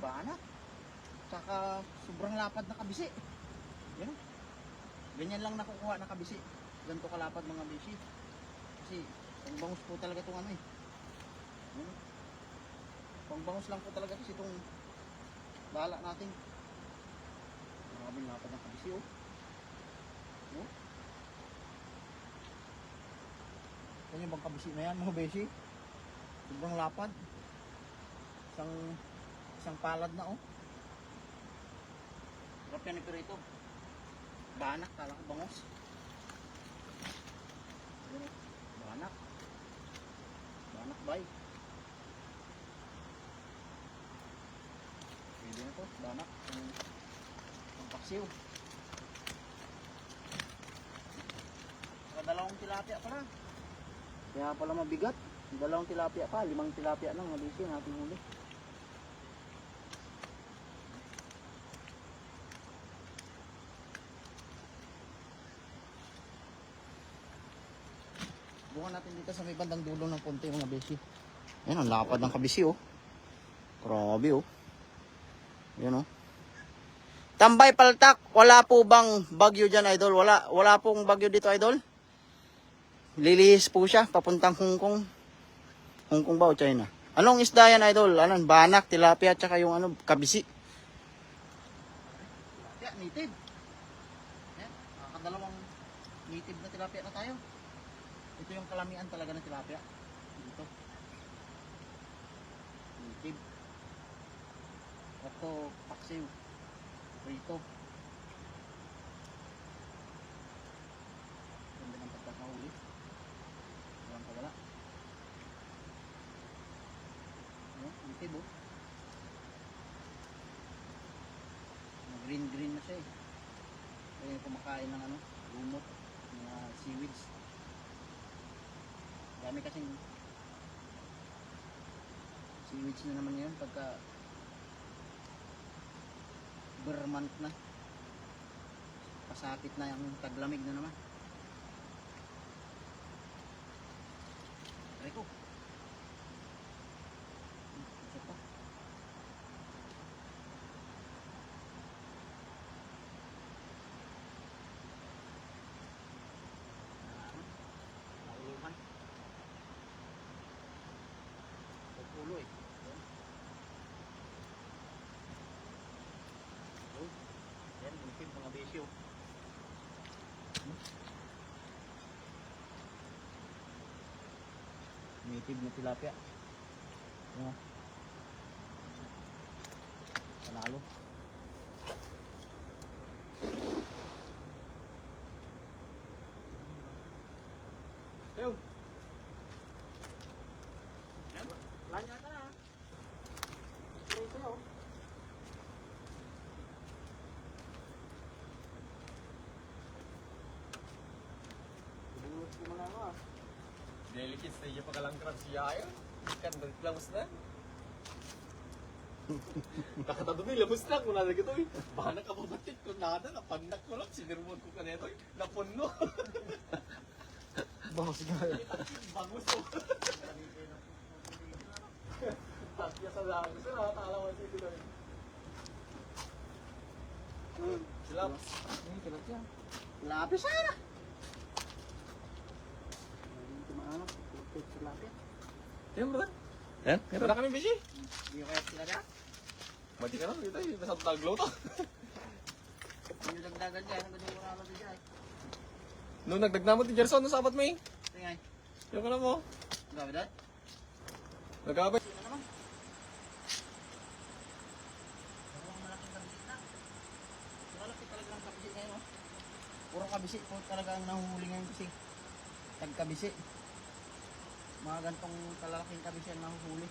Banak. Saka sobrang lapad na kabisi. Yan. Ganyan lang nakukuha na kabisi. Ganito kalapad mga bisi. Kasi pangbangus po talaga itong ano eh. Yan. Pangbangus lang po talaga kasi itong bala natin. Maraming lapad ng kabisi oh. Oh. Yan yung bang kabisi na yan mga besi. Sobrang lapad. Isang palad na oh. Sarap yan pero ito. Banak, kala ko bangos. Banak. Banak bay. Pwede na to, banak. Ang paksiw. Dalawang tilapia pala. Kaya pala mabigat. Dalawang tilapia pa, 5 tilapia lang mabisi natin huli. Bukan natin dito sa may bandang dulo ng konti mga besi. Yan ang lapad ng kabisi oh. Grabe oh. Yan oh. Tambay Paltak, wala po bang bagyo dyan idol? Wala pong bagyo dito idol? Lilihis po siya papuntang Hong Kong. Hong Kong ba o China? Anong isda yan idol? Anong banak, tilapia at saka yung ano, kabisi? Tilapia, native. Yan, nakakadalawang native na tilapia na tayo. Ito yung kalamian talaga ng tilapia. Dito. Native. Ito, paksiw. Rito. Ganda ng pagkakahuli. Walang kawala. Native oh. Green na siya eh. Kaya kumakain ng ano, lumot, mga seaweeds. Dami kasing seaweeds na naman yun pagka Burmant na. Pasapit na yung taglamig na naman. Try ko. Ito pa. Nauluman. Pupulo eh. Yan, mungkin mga besyo. Native na tilapia. Yan. Panalo. Yo. Yan, lanya ka na. Ito yun. Delicate sa iya pakalangkran siya ayo. Kan berlamus na. Nakatado ni lamus na kung nada gito eh. Baka nakababatik ko nada na pandak ko lang sinirmon ko kanito eh. Napuno. Bangus nga. Bangus oh. Tatya sa langis na nakakalaman siya dito eh. Silap. Tilapia. Tilapia sana. Tumaanap. Tilapia. Yan bro. Yan? Meron na kami busy. Hindi ko kaya tilapia. Mati ka lang dito eh. Basta taglaw to. Yung dagdagan dyan. Ang ganyan mura lang dyan. Nung nagdagnamot ni Gerson, no sabat mo eh. Tingay. Yung ka na mo. Gabi dad. Nagkabay. Ano naman? Parang malaking kabisi na. Malaki talaga ang kabisi ngayon oh. Puro kabisi po talaga ang nahuhuli ngayon kasi. Tagkabisi. Mga gantong kalalaking kabisi ang nahuhuli.